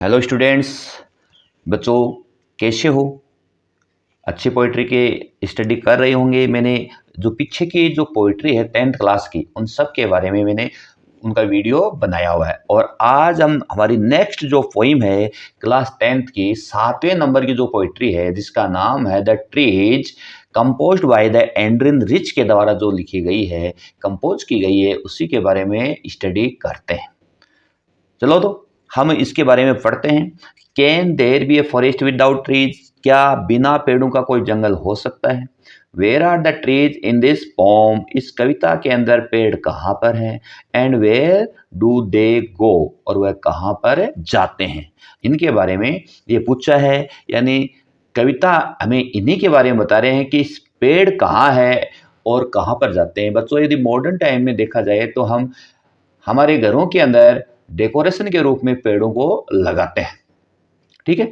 Hello students, बच्चों कैसे हो। अच्छी पोइट्री के स्टडी कर रहे होंगे। मैंने जो पीछे की जो पोइट्री है 10th क्लास की, उन सब के बारे में मैंने उनका वीडियो बनाया हुआ है। और आज हम हमारी नेक्स्ट जो पोइम है क्लास 10th की 7वें नंबर की जो पोइट्री है, जिसका नाम है the trees, composed by the Adrienne Rich के द्वारा जो लिखी गई है, कंपोज की गई है, उसी के बारे में स्टडी करते हैं। चलो तो हम इसके बारे में पढ़ते हैं। Can there be a forest without trees, क्या बिना पेड़ों का कोई जंगल हो सकता है। Where are the trees in this poem, इस कविता के अंदर पेड़ कहाँ पर हैं। And where do they go, और वह कहाँ पर जाते हैं। इनके बारे में ये पूछा है, यानी कविता हमें इन्हीं के बारे में बता रहे हैं कि इस पेड़ कहाँ है और कहाँ पर जाते हैं। बच्चों, यदि मॉडर्न टाइम में देखा जाए तो हम हमारे घरों के अंदर डेकोरेशन के रूप में पेड़ों को लगाते हैं, ठीक है।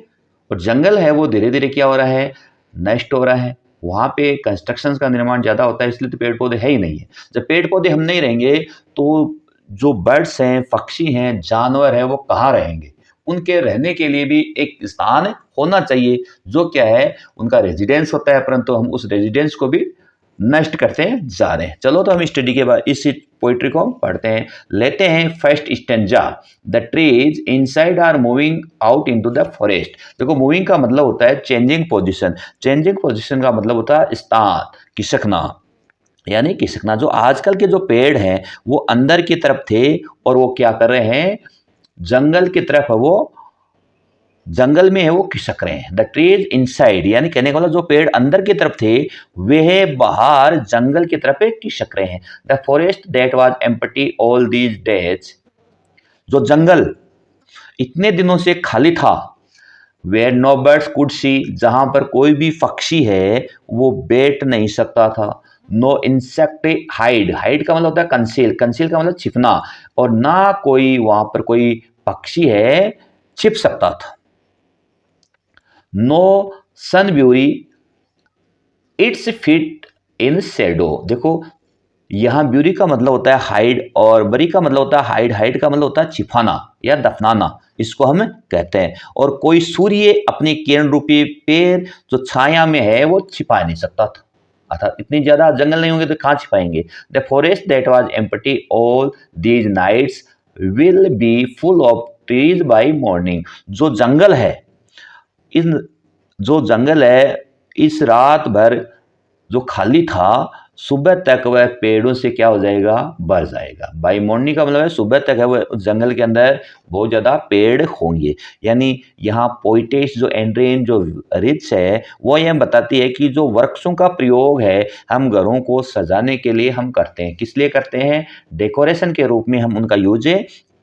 और जंगल है वो धीरे धीरे क्या हो रहा है, नष्ट हो रहा है। वहाँ पे कंस्ट्रक्शन का निर्माण ज़्यादा होता है, इसलिए तो पेड़ पौधे है ही नहीं है। जब पेड़ पौधे हम नहीं रहेंगे तो जो बर्ड्स हैं, पक्षी हैं, जानवर हैं, वो कहाँ रहेंगे। उनके रहने के लिए भी एक स्थान होना चाहिए, जो क्या है उनका रेजिडेंस होता है, परंतु हम उस रेजिडेंस को भी नष्ट करते जा रहे हैं। चलो तो हम स्टडी के बाद इस पोइट्री को हम पढ़ते हैं। लेते हैं first stanza. The trees inside are moving out into the forest. देखो, मूविंग का मतलब होता है चेंजिंग पोजीशन। चेंजिंग पोजीशन का मतलब होता है स्थान, खिसकना, यानी खिसकना। जो आजकल के जो पेड़ हैं वो अंदर की तरफ थे और वो क्या कर रहे हैं, जंगल की तरफ वो जंगल में है वो खिसक रहे हैं। द ट्रीज इनसाइड, यानी कहने का मतलब जो पेड़ अंदर की तरफ थे वह बाहर जंगल की तरफ खिसक रहे हैं। The forest that was empty all these days, जो जंगल इतने दिनों से खाली था, where no birds could see, जहां पर कोई भी पक्षी है वो बैठ नहीं सकता था। नो इंसेक्ट हाइड, हाइड का मतलब होता है कंसील, कंसील का मतलब छिपना, और ना कोई वहां पर कोई पक्षी है छिप सकता था। No sun bury its feet in shadow. देखो, यहां ब्यूरी का मतलब होता है हाइड, और बरी का मतलब होता है हाइड, हाइड का मतलब होता है छिपाना या दफनाना, इसको हम कहते हैं। और कोई सूर्य अपने किरण रूपी पेड़ जो छाया में है वो छिपा नहीं सकता था, अर्थात इतनी ज्यादा जंगल नहीं होंगे तो कहां छिपाएंगे। The forest that was empty all these nights will be full of trees by morning. जो जंगल है इस रात भर जो खाली था, सुबह तक वह पेड़ों से क्या हो जाएगा, भर जाएगा। बाई मॉर्निंग का मतलब है सुबह तक है वह जंगल के अंदर बहुत ज़्यादा पेड़ होंगे। यानी यहाँ पोइटेस जो एंड्रिन जो रिच है वो यह बताती है कि जो वृक्षों का प्रयोग है हम घरों को सजाने के लिए हम करते हैं। किस लिए करते हैं, डेकोरेशन के रूप में हम उनका यूज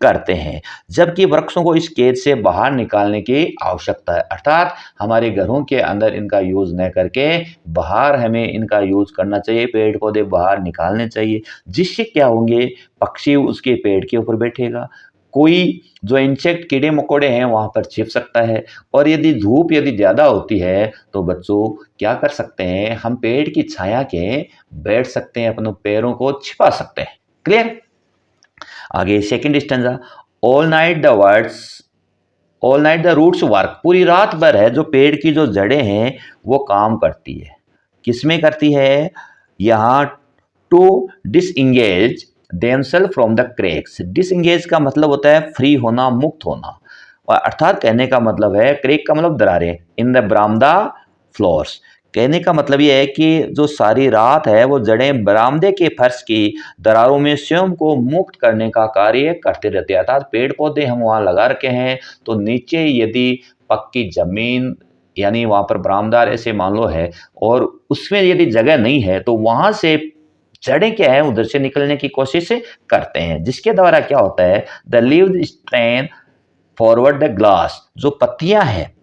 करते हैं, जबकि वृक्षों को इस कैद से बाहर निकालने की आवश्यकता है। अर्थात हमारे घरों के अंदर इनका यूज न करके बाहर हमें इनका यूज करना चाहिए, पेड़ पौधे बाहर निकालने चाहिए, जिससे क्या होंगे, पक्षी उसके पेड़ के ऊपर बैठेगा, कोई जो इंसेक्ट कीड़े मकोड़े हैं वहां पर छिप सकता है। और यदि धूप यदि ज्यादा होती है तो बच्चों क्या कर सकते हैं, हम पेड़ की छाया के बैठ सकते हैं, अपने पैरों को छिपा सकते हैं। क्लियर। आगे second stanza. All night the words, all night the roots work, पूरी रात भर है जो पेड़ की जो जड़ें हैं वो काम करती है। किसमें करती है, यहाँ to disengage themselves from the cracks. Disengage का मतलब होता है फ्री होना, मुक्त होना, और अर्थात कहने का मतलब है, क्रैक का मतलब दरारें, इन द बरामदा फ्लोर्स। कहने का मतलब ये है कि जो सारी रात है वो जड़ें बरामदे के फर्श की दरारों में स्वयं को मुक्त करने का कार्य करते रहते हैं। अर्थात पेड़ पौधे हम वहाँ लगा रखे हैं तो नीचे यदि पक्की जमीन यानी वहाँ पर बरामदार ऐसे मान लो है और उसमें यदि जगह नहीं है तो वहाँ से जड़ें क्या है उधर से निकलने की कोशिश करते हैं, जिसके द्वारा क्या होता है, the leaves strain forward the glass. जो पत्तियां हैं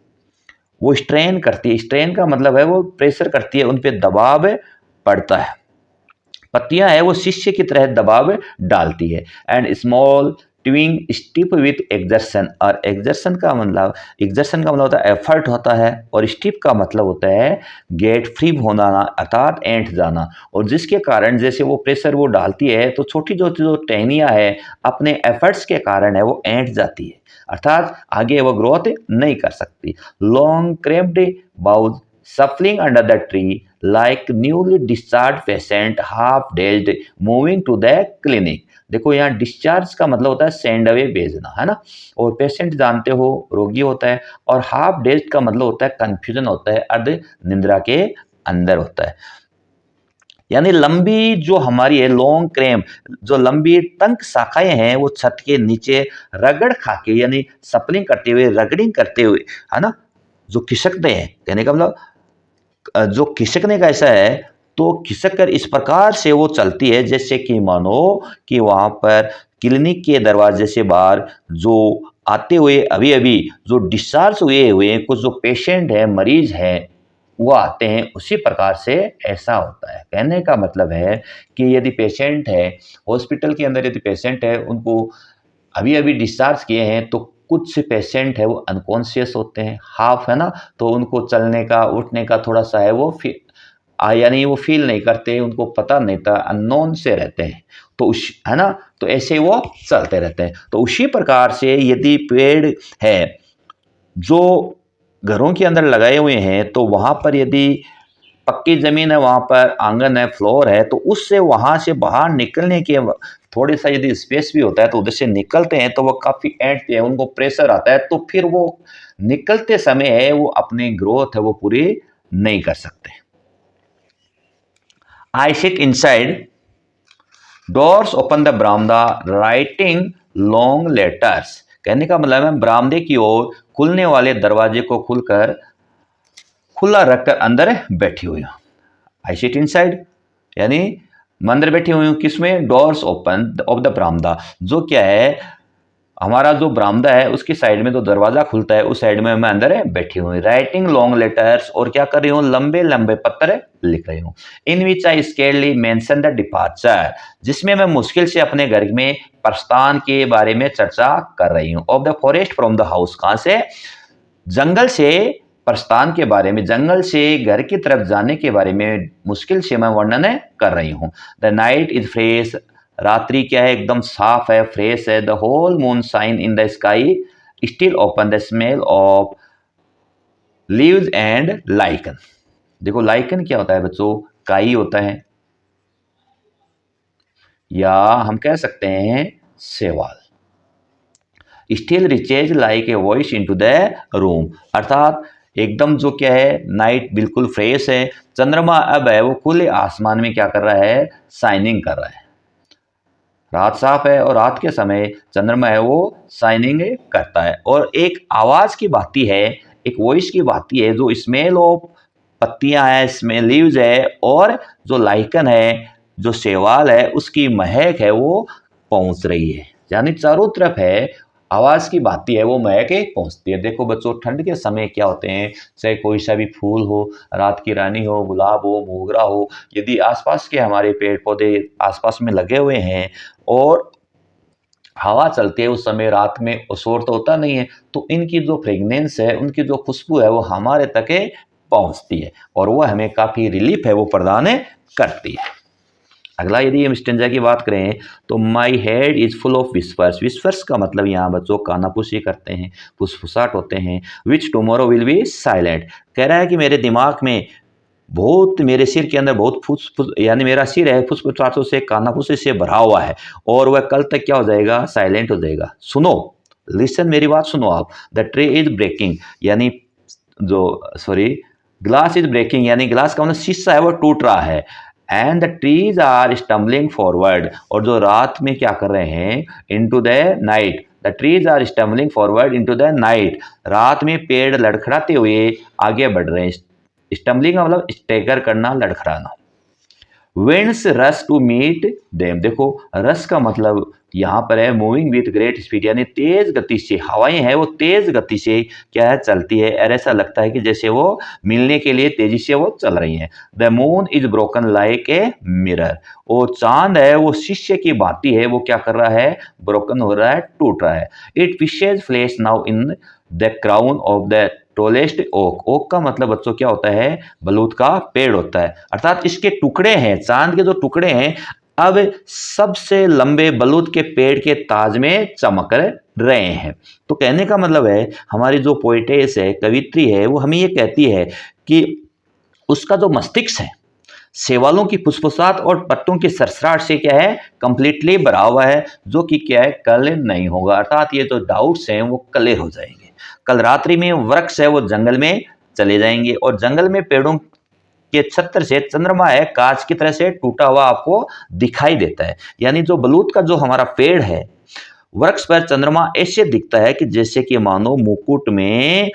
वो स्ट्रेन करती है, स्ट्रेन का मतलब है वो प्रेशर करती है, उन पे दबाव पड़ता है। पत्तियां है वो शिष्य की तरह दबाव डालती है। एंड स्मॉल ट्विंग स्टिप विथ एक्जर्शन, और एक्जर्शन का मतलब होता है एफर्ट होता है, और स्टिप का मतलब होता है गेट फ्री होना, अर्थात ऐंठ जाना। और जिसके कारण जैसे वो प्रेशर वो डालती है तो छोटी छोटी जो टहनियाँ है अपने एफर्ट्स के कारण है वो ऐंठ जाती है। अर्थात आगे वो ग्रोथ नहीं कर सकती। Long cramped bowl shuffling under the tree like newly discharge patient half dazed moving to the clinic. देखो यहाँ डिस्चार्ज का मतलब होता है सेंड अवे भेजना, है ना, और पेशेंट जानते हो रोगी होता है, और हाफ डेज्ड का मतलब होता है कंफ्यूजन होता है, अर्ध निंद्रा के अंदर होता है। यानी लंबी जो हमारी है लॉन्ग क्रेम, जो लंबी टंक शाखाएं हैं वो छत के नीचे रगड़ खा के यानी सपलिंग करते हुए, रगड़िंग करते हुए, है ना, जो खिसकते हैं, कहने का मतलब जो खिसकने का ऐसा है, तो खिसक कर इस प्रकार से वो चलती है जैसे कि मानो कि वहां पर क्लिनिक के दरवाजे से बाहर जो आते हुए अभी अभी जो डिस्चार्ज हुए हुए कुछ जो पेशेंट है, मरीज है, वो आते हैं, उसी प्रकार से ऐसा होता है। कहने का मतलब है कि यदि पेशेंट है हॉस्पिटल के अंदर, यदि पेशेंट है उनको अभी अभी डिस्चार्ज किए हैं, तो कुछ पेशेंट है वो अनकॉन्शियस होते हैं, हाफ, है ना, तो उनको चलने का उठने का थोड़ा सा है वो यानी वो फील नहीं करते, उनको पता नहीं था, अननोन से रहते हैं, तो उस, है ना, तो ऐसे वो चलते रहते हैं। तो उसी प्रकार से यदि पेड़ है जो घरों के अंदर लगाए हुए हैं, तो वहां पर यदि पक्की जमीन है, वहां पर आंगन है, फ्लोर है, तो उससे वहां से बाहर निकलने के थोड़ी सा यदि स्पेस भी होता है तो उधर से निकलते हैं, तो वो काफी एंटते हैं, उनको प्रेशर आता है, तो फिर वो निकलते समय है वो अपनी ग्रोथ है वो पूरी नहीं कर सकते। I sit inside doors open the बरामदा राइटिंग लॉन्ग लेटर्स। कहने का मतलब है बरामदे की ओर खुलने वाले दरवाजे को खुला रखकर अंदर बैठी हुई हूँ। आई सिट इनसाइड यानी मैं अंदर बैठी हुई हूँ, किसमें, डोर्स ओपन ऑफ द बरामदा, जो क्या है हमारा जो बरामदा है उसकी साइड में जो दरवाजा खुलता है उस साइड में मैं अंदर बैठी हुई। राइटिंग लॉन्ग लेटर्स, और क्या कर रही हूँ, लंबे लंबे पत्र लिख रही हूँ। इन विच आई स्केर्डली मेंशन द डिपार्चर, जिसमें मैं मुश्किल से अपने घर में प्रस्थान के बारे में चर्चा कर रही हूँ। Of the forest from the house, कहाँ से, जंगल से प्रस्थान के बारे में, जंगल से घर की तरफ जाने के बारे में मुश्किल से मैं वर्णन कर रही हूँ। द नाइट इज फ्रेश, रात्रि क्या है, एकदम साफ है, फ्रेश है। The whole moon shine in the sky still open, the smell of leaves and lichen. देखो लाइकन क्या होता है बच्चों, काई होता है, या हम कह सकते हैं सेवाल। Still reaches like a voice into the room, अर्थात एकदम जो क्या है नाइट बिल्कुल फ्रेश है, चंद्रमा अब है वो खुले आसमान में क्या कर रहा है, शाइनिंग कर रहा है। रात साफ है और रात के समय चंद्रमा है वो शाइनिंग करता है, और एक आवाज की बाती है, एक वॉइस की बाती है, जो स्मेल ऑफ पत्तियां है, स्मेल लीव्स है, और जो लाइकन है, जो शैवाल है, उसकी महक है वो पहुंच रही है। यानी चारों तरफ है आवाज की बाती है वो महक पहुंचती है। देखो बच्चों ठंड के समय क्या होते हैं, चाहे कोई सा भी फूल हो, रात की रानी हो, गुलाब हो, मोगरा हो, यदि आसपास के हमारे पेड़ पौधे आसपास में लगे हुए हैं और हवा चलती है उस समय, रात में शोर तो होता नहीं है, तो इनकी जो फ्रेगनेंस है, उनकी जो खुशबू है वो हमारे तक पहुंचती है, और वो हमें काफी रिलीफ है वो प्रदान करती है। अगला यदि हम स्टेंजा की बात करें तो my head is full of whispers. Whispers का मतलब यहाँ बच्चों कानाफूसी करते हैं, फुसफुसाट होते हैं। विच टुमारो विल बी साइलेंट, कह रहा है कि मेरे दिमाग में बहुत, मेरे सिर के अंदर बहुत फुस यानी मेरा सिर है फुसफुसाटों से, कानाफूसी से भरा हुआ है, और वह कल तक क्या हो जाएगा, साइलेंट हो जाएगा। सुनो, लिसन, मेरी बात सुनो आप। द ट्रे इज ब्रेकिंग, यानी ग्लास इज ब्रेकिंग, यानी ग्लास का मतलब शीशा है वो टूट रहा है। And the trees are stumbling forward, और जो रात में क्या कर रहे हैं, into the night, the trees are stumbling forward into the night, रात में पेड़ लड़खड़ाते हुए आगे बढ़ रहे हैं। स्टम्बलिंग का मतलब स्टेगर करना, लड़खड़ाना। विंड्स रस टू मीट देम, देखो रस का मतलब यहाँ पर है मूविंग विथ ग्रेट स्पीड, यानी तेज गति से, हवाएं हैं वो तेज गति से क्या है, चलती है, और ऐसा लगता है कि जैसे वो मिलने के लिए तेजी से वो चल रही हैं। The moon is broken like a mirror, और चांद है वो शीशे की भांति है, वो क्या कर रहा है, ब्रोकन हो रहा है, टूट रहा है। It fishes flesh now in the crown of the tallest oak, oak का मतलब बच्चों क्या होता है, बलूत का पेड़ होता है, अर्थात इसके टुकड़े हैं, चांद के जो टुकड़े हैं अब सबसे लंबे बलूत के पेड़ के ताज में चमक रहे हैं। तो कहने का मतलब है हमारी जो पोएटेस है, कवित्री है, वो हमें ये कहती है कि उसका जो मस्तिष्क है सेवालों की फुसफुसाहट और पत्तों की सरसराहट से क्या है, कंप्लीटली भरा हुआ है, जो कि क्या है, क्लियर नहीं होगा। अर्थात ये जो डाउट्स हैं वो क्लियर हो जाएंगे। कल रात्रि में वृक्ष है वो जंगल में चले जाएंगे और जंगल में पेड़ों के छत्र से चंद्रमा है कांच की तरह से टूटा हुआ आपको दिखाई देता है। यानी जो बलूत का जो हमारा पेड़ है, वृक्ष पर चंद्रमा ऐसे दिखता है कि जैसे कि मानो मुकुट में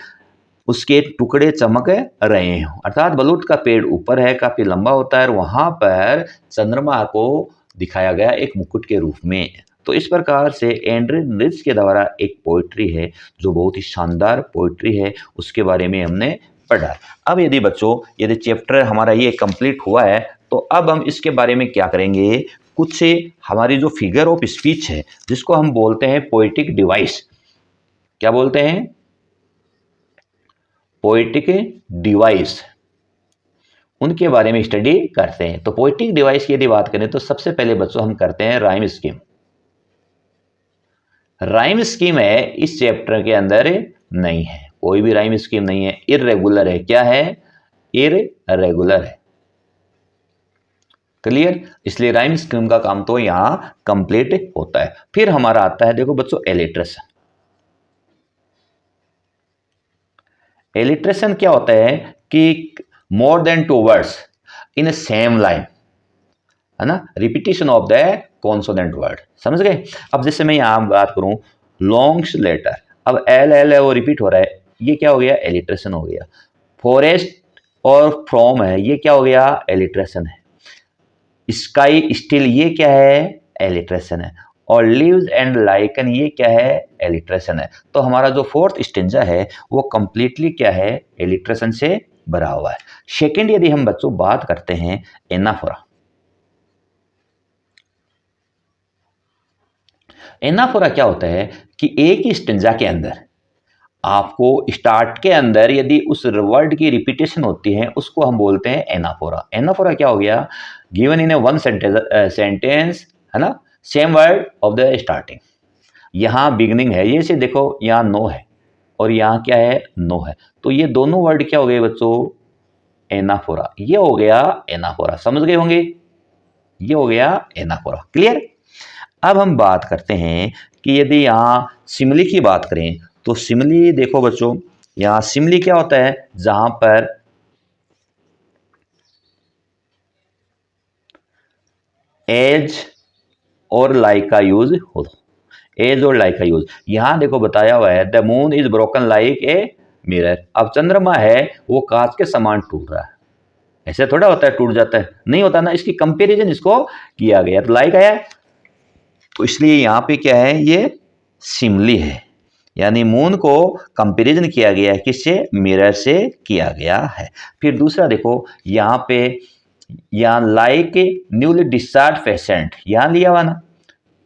उसके टुकड़े चमक रहे हों। अर्थात बलूत का पेड़ ऊपर है, काफी लंबा होता है और वहां पर चंद्रमा को दिखाया गया एक मुकुट के रूप में। तो इस प्रकार से एंड्रे निल्स के द्वारा एक पोइट्री है जो बहुत ही शानदार पोइट्री है, उसके बारे में हमने पढ़ा। अब यदि बच्चों यदि चैप्टर हमारा ये कंप्लीट हुआ है तो अब हम इसके बारे में क्या करेंगे, कुछ हमारी जो फिगर ऑफ स्पीच है जिसको हम बोलते हैं पोएटिक डिवाइस, क्या बोलते हैं, पोएटिक डिवाइस, उनके बारे में स्टडी करते हैं। तो पोएटिक डिवाइस की यदि बात करें तो सबसे पहले बच्चों हम करते हैं राइम स्कीम। राइम स्कीम है इस चैप्टर के अंदर नहीं है, कोई भी राइम स्कीम नहीं है, इररेगुलर है। क्या है, इररेगुलर है। क्लियर, इसलिए राइम स्कीम का काम तो यहां कंप्लीट होता है। फिर हमारा आता है, देखो बच्चों, एलिट्रेशन। एलिट्रेशन क्या होता है कि more than 2 words in A same line, है ना, repetition of the consonant word. समझ गए। अब जैसे मैं यहां बात करूं लॉन्ग्स लेटर, अब एल एल है वो रिपीट हो रहा है, ये क्या हो गया, एलिट्रेशन हो गया। फॉरेस्ट और फ्रॉम है, ये क्या हो गया, एलिट्रेशन है। स्काई स्टिल, ये क्या है, एलिट्रेशन है। और लीव्स एंड लाइकन, ये क्या है, एलिट्रेशन है। तो हमारा जो फोर्थ स्टेंजा है वो कंप्लीटली क्या है, एलिट्रेशन से भरा हुआ है। सेकंड यदि हम बच्चों बात करते हैं एनाफोरा। एनाफोरा क्या होता है कि एक ही स्टेंजा के अंदर आपको स्टार्ट के अंदर यदि उस वर्ड की रिपीटेशन होती है उसको हम बोलते हैं एनाफोरा। एनाफोरा क्या हो गया, given in A one sentence, है ना, same word of the starting. यहाँ बिगनिंग है, ये से देखो यहाँ नो है और यहाँ क्या है, नो है, तो ये दोनों वर्ड क्या हो गए बच्चों, एनाफोरा। ये हो गया एनाफोरा, समझ गए होंगे, ये हो गया एनाफोरा। क्लियर। अब हम बात करते हैं कि यदि यहाँ सिमली की बात करें तो सिमली देखो बच्चों, यहाँ सिमली क्या होता है, जहां पर एज और लाइक का यूज हो, एज और लाइक का यूज। यहां देखो बताया हुआ है the moon is broken like a mirror. अब चंद्रमा है वो कांच के समान टूट रहा है, ऐसे थोड़ा होता है टूट जाता है, नहीं होता ना, इसकी कंपैरिजन इसको किया गया तो लाइक आया, तो इसलिए यहां पे क्या है, ये सिमली है, यानी मून को कंपैरिजन किया गया है, किससे, मिरर से किया गया है। फिर दूसरा देखो यहाँ पे, यहाँ लाइक न्यूली डिस्चार्ज पेशेंट, यहाँ लिया हुआ ना,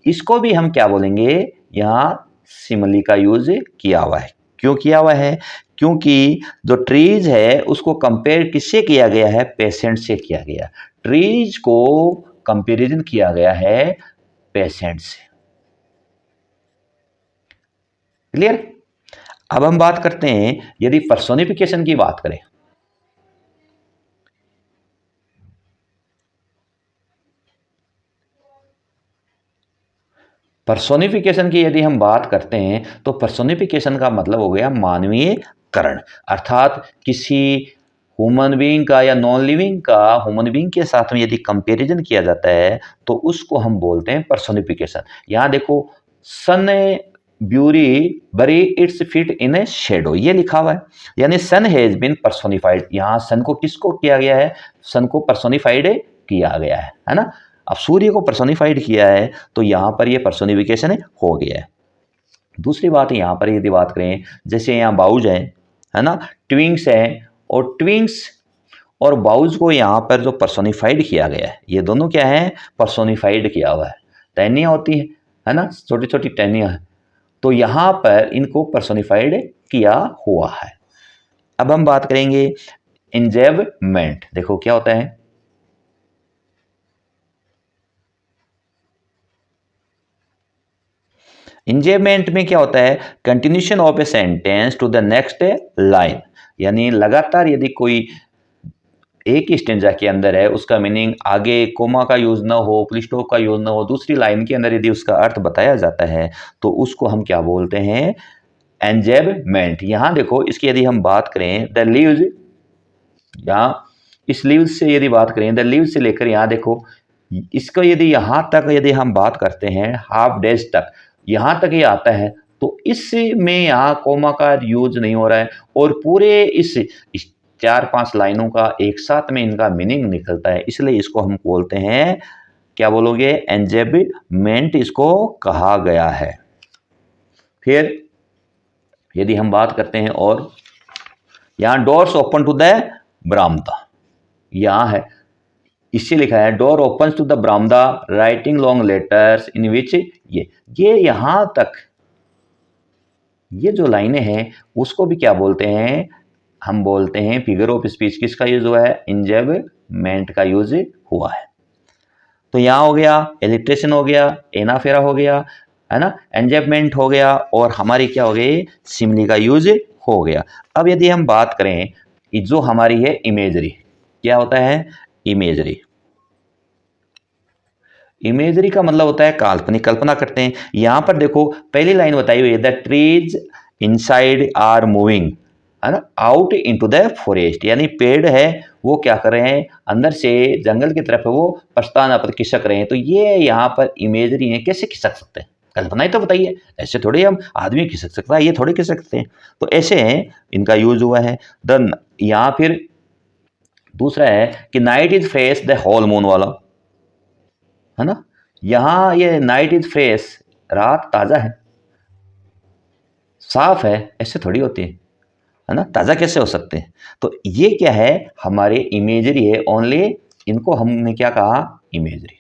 इसको भी हम क्या बोलेंगे, यहाँ सिमली का यूज किया हुआ है। क्यों किया हुआ है, क्योंकि जो ट्रीज है उसको कंपेयर किससे किया गया है, पेशेंट से किया गया, ट्रीज को कंपैरिजन किया गया है पेशेंट से। क्लियर। अब हम बात करते हैं यदि पर्सोनिफिकेशन की बात करें, पर्सोनिफिकेशन की यदि हम बात करते हैं तो पर्सोनिफिकेशन का मतलब हो गया मानवीयकरण। अर्थात किसी ह्यूमन बीइंग का या नॉन लिविंग का ह्यूमन बीइंग के साथ में यदि कंपैरिजन किया जाता है तो उसको हम बोलते हैं पर्सोनिफिकेशन। यहां देखो सन ब्यूरी बरी it's feet in a shadow, ये लिखा हुआ है, यानी सन हैज बीन पर्सोनिफाइड। यहाँ सन को किसको किया गया है, सन को पर्सोनिफाइड किया गया है ना। अब सूर्य को पर्सोनिफाइड किया है तो यहाँ पर ये पर्सोनिफिकेशन हो गया है। दूसरी बात यहाँ पर यदि बात करें, जैसे यहाँ बाउज है ना, ट्विंग्स है, और ट्विंग्स और बाउज को यहाँ पर जो पर्सोनिफाइड किया गया है, ये दोनों क्या है, पर्सोनिफाइड किया हुआ है। टहनियाँ होती है ना, छोटी छोटी टहनियाँ हैं, तो यहाँ पर इनको पर्सोनिफाइड किया हुआ है। अब हम बात करेंगे इंजेवमेंट। देखो क्या होता है, इंजेबमेंट में क्या होता है, continuation of a sentence to the next line, यानी लगातार यदि कोई एक ही स्टेंजा के अंदर है, उसका मीनिंग आगे कोमा का यूज ना हो, फुल स्टॉप का यूज ना हो, दूसरी लाइन के अंदर यदि उसका अर्थ बताया जाता है तो उसको हम क्या बोलते हैं, एंजेबमेंट। यहां देखो, इसकी यदि हम बात करें द लीव्स, यहाँ इस लीव्स से यदि बात करें, द लीव्स से लेकर यहाँ देखो, इसको यदि यहाँ तक यदि हम बात करते हैं हाफ डेज तक, यहाँ तक ये आता है, तो इसमें यहाँ कोमा का यूज नहीं हो रहा है और पूरे इस 4-5 लाइनों का एक साथ में इनका मीनिंग निकलता है, इसलिए इसको हम बोलते हैं, क्या बोलोगे, एंजेबमेंट इसको कहा गया है। फिर यदि हम बात करते हैं और यहाँ डोर्स ओपन टू द बरामदा, यहाँ है, इससे लिखा है डोर ओपन टू द बरामदा राइटिंग लॉन्ग लेटर्स इन विच, ये यहां तक ये जो लाइनें हैं उसको भी क्या बोलते हैं, हम बोलते हैं फिगर ऑफ स्पीच। किसका यूज हुआ है, इंजेबमेंट का यूज हुआ है। तो यहां हो गया इलिट्रेशन, हो गया एनाफेरा, हो गया है ना, एंजेबमेंट हो गया, और हमारी क्या हो गई, सिमली का यूज हो गया। अब यदि हम बात करें जो हमारी है इमेजरी, क्या होता है इमेजरी, इमेजरी का मतलब होता है काल्पनिक, कल्पना करते हैं। यहां पर देखो पहली लाइन बताई हुई है, the trees inside are moving, है ना, आउट इनटू द फॉरेस्ट, यानी पेड़ है वो क्या कर रहे हैं, अंदर से जंगल की तरफ वो प्रस्थान पर खिसक रहे हैं। तो ये यहाँ पर इमेजरी है, कैसे खिसक सकते हैं, कल्पना ही तो बताइए, ऐसे थोड़ी हम आदमी खिसक सकता है, ये थोड़ी खिसक सकते हैं, तो ऐसे हैं इनका यूज हुआ है। द यहाँ फिर दूसरा है कि night is fresh the whole moon वाला, है ना, यहां ये नाइट इज फ्रेश, रात ताजा है, साफ है, ऐसे थोड़ी होती है ना, ताजा कैसे हो सकते हैं। तो ये क्या है, हमारे इमेजरी है ओनली, इनको हमने क्या कहा, इमेजरी।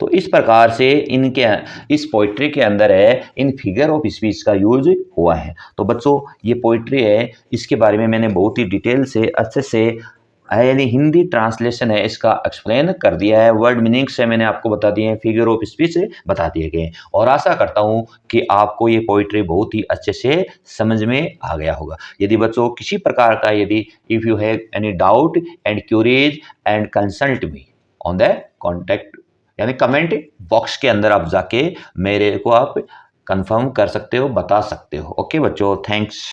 तो इस प्रकार से इनके इस पोइट्री के अंदर है इन फिगर ऑफ स्पीच का यूज हुआ है। तो बच्चों ये पोइट्री है, इसके बारे में मैंने बहुत ही डिटेल से अच्छे से यानी हिंदी ट्रांसलेशन है इसका एक्सप्लेन कर दिया है, वर्ड मीनिंग से मैंने आपको बता दिए हैं, फिगर ऑफ स्पीच बता दिए गए, और आशा करता हूँ कि आपको ये पोइट्री बहुत ही अच्छे से समझ में आ गया होगा। यदि बच्चों किसी प्रकार का यदि if you have any doubt and queries and consult me on the contact, यानी कमेंट बॉक्स के अंदर आप जाके मेरे को आप कंफर्म कर सकते हो, बता सकते हो। ओके बच्चों, थैंक्स।